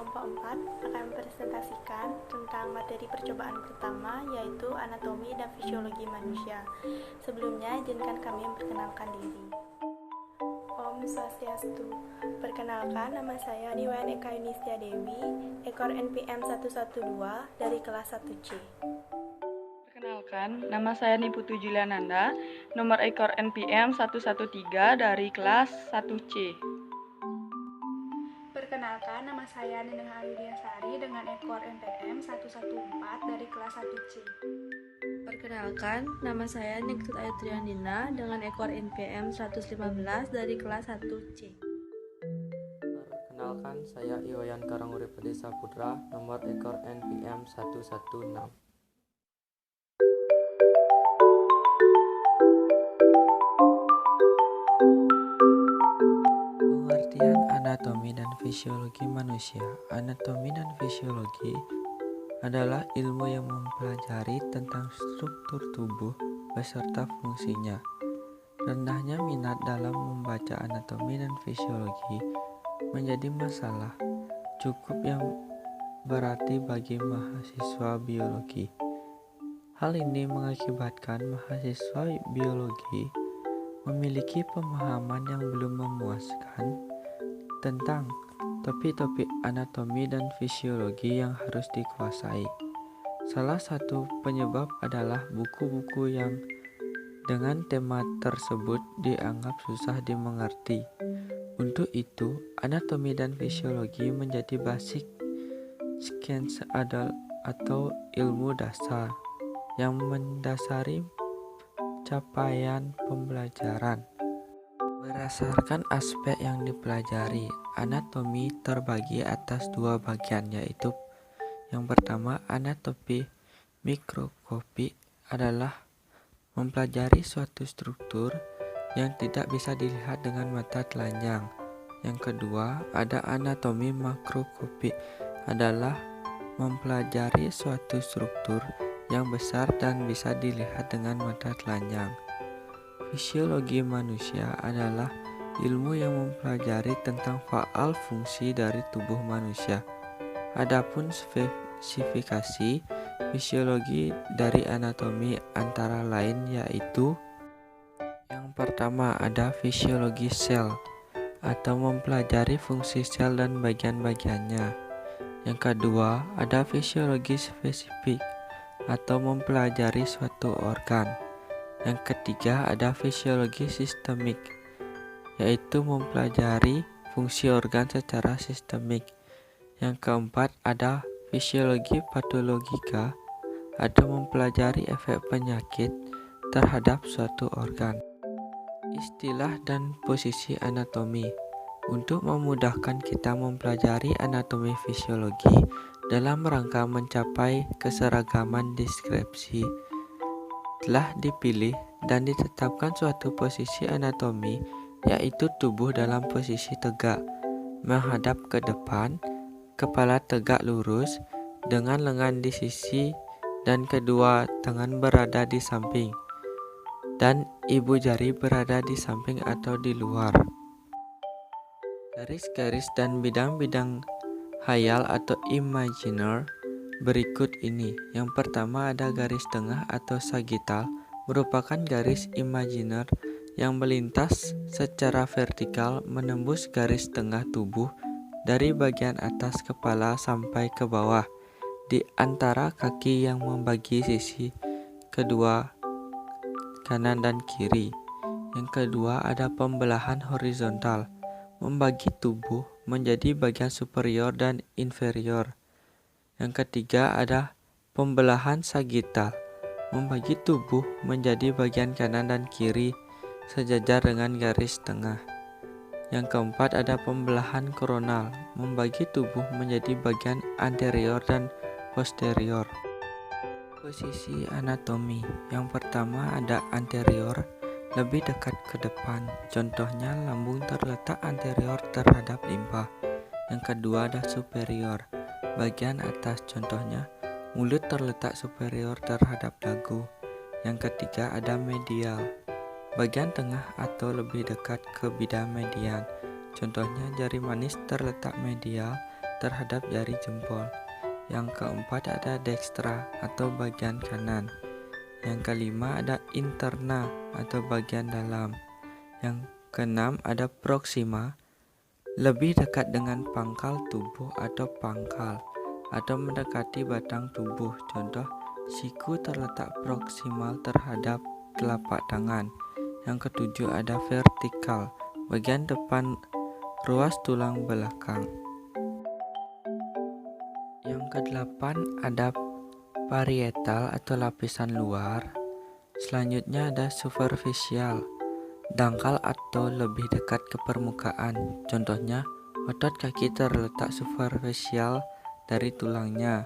kelompok 4 akan mempresentasikan tentang materi percobaan pertama, yaitu anatomi dan fisiologi manusia. Sebelumnya, izinkan kami memperkenalkan diri. Om Swastiastu. Perkenalkan, nama saya Niwayan Eka Yunistia Dewi, ekor NPM 112 dari kelas 1C. Perkenalkan, nama saya Niputu Juliananda, nomor ekor NPM 113 dari kelas 1C. Perkenalkan, nama saya Neneng Ayudiasari dengan ekor NPM 114 dari kelas 1C. Perkenalkan, nama saya Niktut Ayu Triandina dengan ekor NPM 115 dari kelas 1C. Perkenalkan, saya Iwayan Karanguripadi Saputra, nomor ekor NPM 116. Pengertian anatomi dan fisiologi manusia. Anatomi dan fisiologi adalah ilmu yang mempelajari tentang struktur tubuh beserta fungsinya. Rendahnya minat dalam membaca anatomi dan fisiologi menjadi masalah cukup yang berarti bagi mahasiswa biologi. Hal ini mengakibatkan mahasiswa biologi memiliki pemahaman yang belum memuaskan tentang topik-topik anatomi dan fisiologi yang harus dikuasai. Salah satu penyebab adalah buku-buku yang dengan tema tersebut dianggap susah dimengerti. Untuk itu, anatomi dan fisiologi menjadi basic science atau ilmu dasar yang mendasari capaian pembelajaran. Berdasarkan aspek yang dipelajari, anatomi terbagi atas dua bagian, yaitu yang pertama, anatomi mikroskopik adalah mempelajari suatu struktur yang tidak bisa dilihat dengan mata telanjang. Yang kedua, ada anatomi makroskopik adalah mempelajari suatu struktur yang besar dan bisa dilihat dengan mata telanjang. Fisiologi manusia adalah ilmu yang mempelajari tentang faal fungsi dari tubuh manusia. Adapun spesifikasi fisiologi dari anatomi antara lain yaitu yang pertama ada fisiologi sel atau mempelajari fungsi sel dan bagian-bagiannya. Yang kedua ada fisiologi spesifik atau mempelajari suatu organ. Yang ketiga ada fisiologi sistemik, yaitu mempelajari fungsi organ secara sistemik. Yang keempat ada fisiologi patologika atau mempelajari efek penyakit terhadap suatu organ. Istilah dan posisi anatomi. Untuk memudahkan kita mempelajari anatomi fisiologi dalam rangka mencapai keseragaman deskripsi, telah dipilih dan ditetapkan suatu posisi anatomi, yaitu tubuh dalam posisi tegak, menghadap ke depan, kepala tegak lurus, dengan lengan di sisi dan kedua tangan berada di samping, dan ibu jari berada di samping atau di luar. Garis-garis dan bidang-bidang khayal atau imaginer berikut ini. Yang pertama ada garis tengah atau sagittal, merupakan garis imaginer yang melintas secara vertikal menembus garis tengah tubuh dari bagian atas kepala sampai ke bawah di antara kaki yang membagi sisi kedua kanan dan kiri. Yang kedua ada pembelahan horizontal, membagi tubuh menjadi bagian superior dan inferior. Yang ketiga ada pembelahan sagittal, membagi tubuh menjadi bagian kanan dan kiri sejajar dengan garis tengah. Yang keempat ada pembelahan koronal, membagi tubuh menjadi bagian anterior dan posterior. Posisi anatomi. Yang pertama ada anterior, lebih dekat ke depan. Contohnya lambung terletak anterior terhadap limpa. Yang kedua ada superior, bagian atas. Contohnya mulut terletak superior terhadap dagu. Yang ketiga ada medial, bagian tengah atau lebih dekat ke bidang median. Contohnya jari manis terletak medial terhadap jari jempol. Yang keempat ada dextra atau bagian kanan. Yang kelima ada interna atau bagian dalam. Yang keenam ada proxima, lebih dekat dengan pangkal tubuh atau pangkal, atau mendekati batang tubuh. Contoh, siku terletak proksimal terhadap telapak tangan. Yang ketujuh ada vertikal, bagian depan ruas tulang belakang. Yang kedelapan ada parietal atau lapisan luar. Selanjutnya ada superficial, dangkal atau lebih dekat ke permukaan. Contohnya, otot kaki terletak superficial dari tulangnya.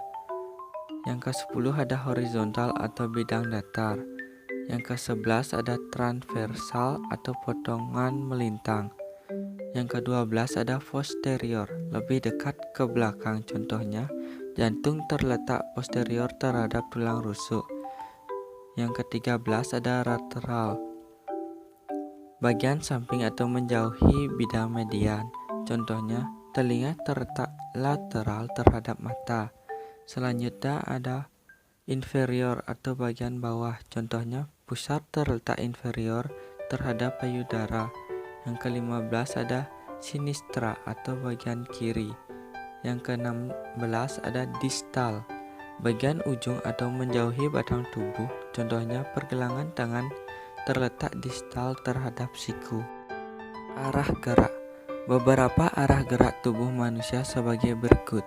Yang ke-10 ada horizontal atau bidang datar. Yang ke-11 ada transversal atau potongan melintang. Yang ke-12 ada posterior, lebih dekat ke belakang. Contohnya, jantung terletak posterior terhadap tulang rusuk. Yang ke-13 ada lateral, bagian samping atau menjauhi bidang median. Contohnya, telinga terletak lateral terhadap mata. Selanjutnya ada inferior atau bagian bawah. Contohnya, pusat terletak inferior terhadap payudara. Yang ke-15 ada sinistra atau bagian kiri. Yang ke-16 ada distal, bagian ujung atau menjauhi batang tubuh. Contohnya, pergelangan tangan terletak distal terhadap siku. Arah gerak. Beberapa arah gerak tubuh manusia sebagai berikut.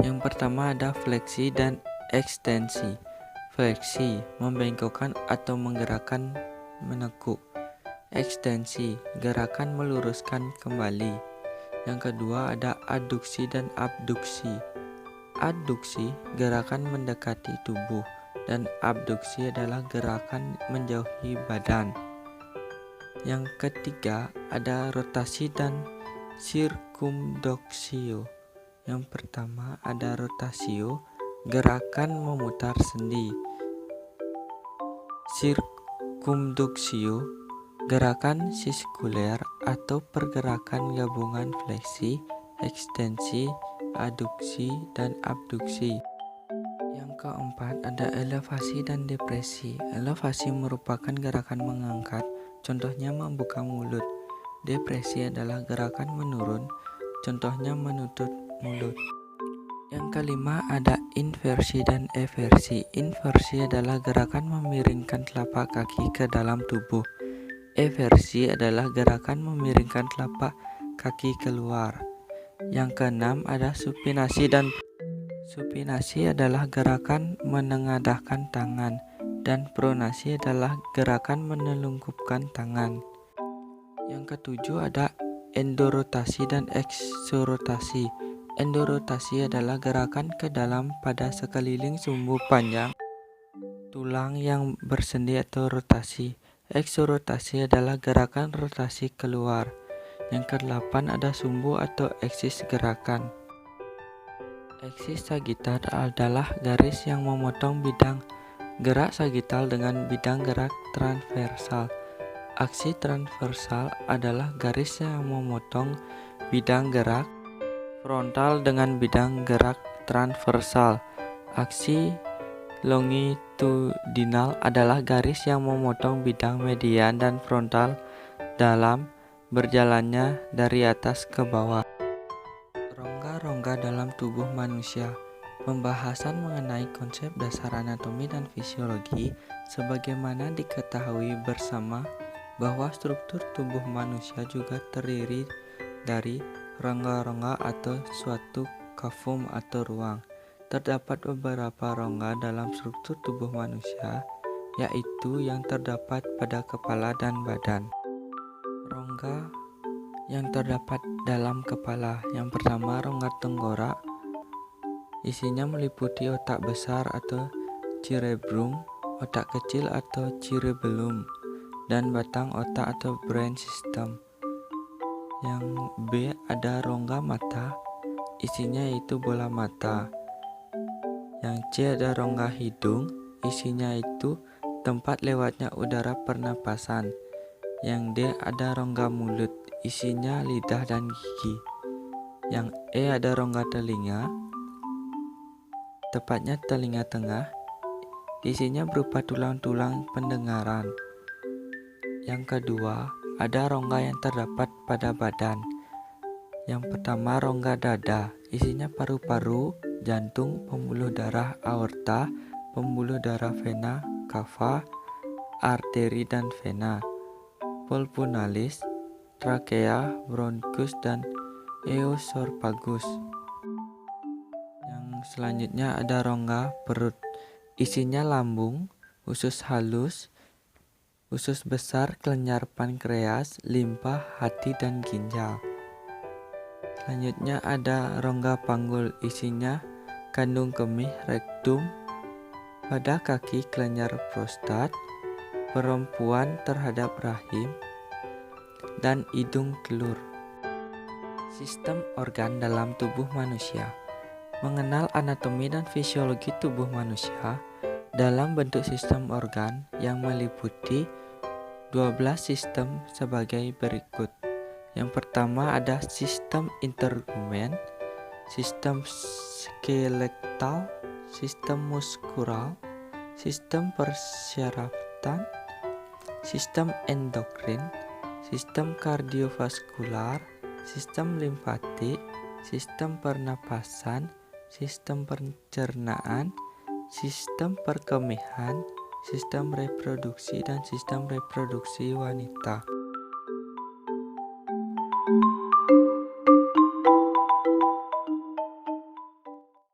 Yang pertama ada fleksi dan ekstensi. Fleksi, membengkokkan atau menggerakkan menekuk. Ekstensi, gerakan meluruskan kembali. Yang kedua ada aduksi dan abduksi. Aduksi, gerakan mendekati tubuh, dan abduksi adalah gerakan menjauhi badan. Yang ketiga ada rotasi dan sirkumdoksio. Yang pertama ada rotasio, gerakan memutar sendi. Sirkumdoksio, gerakan siskuler atau pergerakan gabungan fleksi, ekstensi, aduksi, dan abduksi. Yang keempat ada elevasi dan depresi. Elevasi merupakan gerakan mengangkat, contohnya membuka mulut. Depresi adalah gerakan menurun, contohnya menutup mulut. Yang kelima ada inversi dan eversi. Inversi adalah gerakan memiringkan telapak kaki ke dalam tubuh. Eversi adalah gerakan memiringkan telapak kaki keluar. Yang keenam ada supinasi dan supinasi adalah gerakan menengadahkan tangan, dan pronasi adalah gerakan menelungkupkan tangan. Yang ketujuh ada endorotasi dan eksorotasi. Endorotasi adalah gerakan ke dalam pada sekeliling sumbu panjang tulang yang bersendi atau rotasi. Eksorotasi adalah gerakan rotasi keluar. Yang ke-8 ada sumbu atau eksis gerakan. Eksis sagital adalah garis yang memotong bidang gerak sagital dengan bidang gerak transversal. Aksi transversal adalah garis yang memotong bidang gerak frontal dengan bidang gerak transversal. Aksi longitudinal adalah garis yang memotong bidang median dan frontal dalam berjalannya dari atas ke bawah. Rongga-rongga dalam tubuh manusia. Pembahasan mengenai konsep dasar anatomi dan fisiologi sebagaimana diketahui bersama bahwa struktur tubuh manusia juga terdiri dari rongga-rongga atau suatu kafum atau ruang. Terdapat beberapa rongga dalam struktur tubuh manusia, yaitu yang terdapat pada kepala dan badan. Rongga yang terdapat dalam kepala. Yang pertama, rongga tenggorok. Isinya meliputi otak besar atau cerebrum, otak kecil atau cerebellum, dan batang otak atau brain system. Yang B ada rongga mata. Isinya yaitu bola mata. Yang C ada rongga hidung. Isinya itu tempat lewatnya udara pernapasan. Yang D ada rongga mulut. Isinya lidah dan gigi. Yang E ada rongga telinga, tepatnya telinga tengah. Isinya berupa tulang-tulang pendengaran. Yang kedua, ada rongga yang terdapat pada badan. Yang pertama, rongga dada. Isinya paru-paru, jantung, pembuluh darah aorta, pembuluh darah vena cava, arteri dan vena, pulmonalis, trakea, bronkus, dan eosophagus. Yang selanjutnya ada rongga perut. Isinya lambung, usus halus, usus besar, kelenjar pankreas, limpa, hati, dan ginjal. Selanjutnya ada rongga panggul. Isinya kandung kemih, rektum, pada kaki, kelenjar prostat, perempuan terhadap rahim, dan hidung telur. Sistem organ dalam tubuh manusia. Mengenal anatomi dan fisiologi tubuh manusia dalam bentuk sistem organ yang meliputi 12 sistem sebagai berikut. Yang pertama ada sistem integumen, sistem skeletal, sistem muskural, sistem persyarafan, sistem endokrin, sistem kardiovaskular, sistem limfatik, sistem pernapasan, sistem pencernaan, sistem perkemihan, sistem reproduksi, dan sistem reproduksi wanita.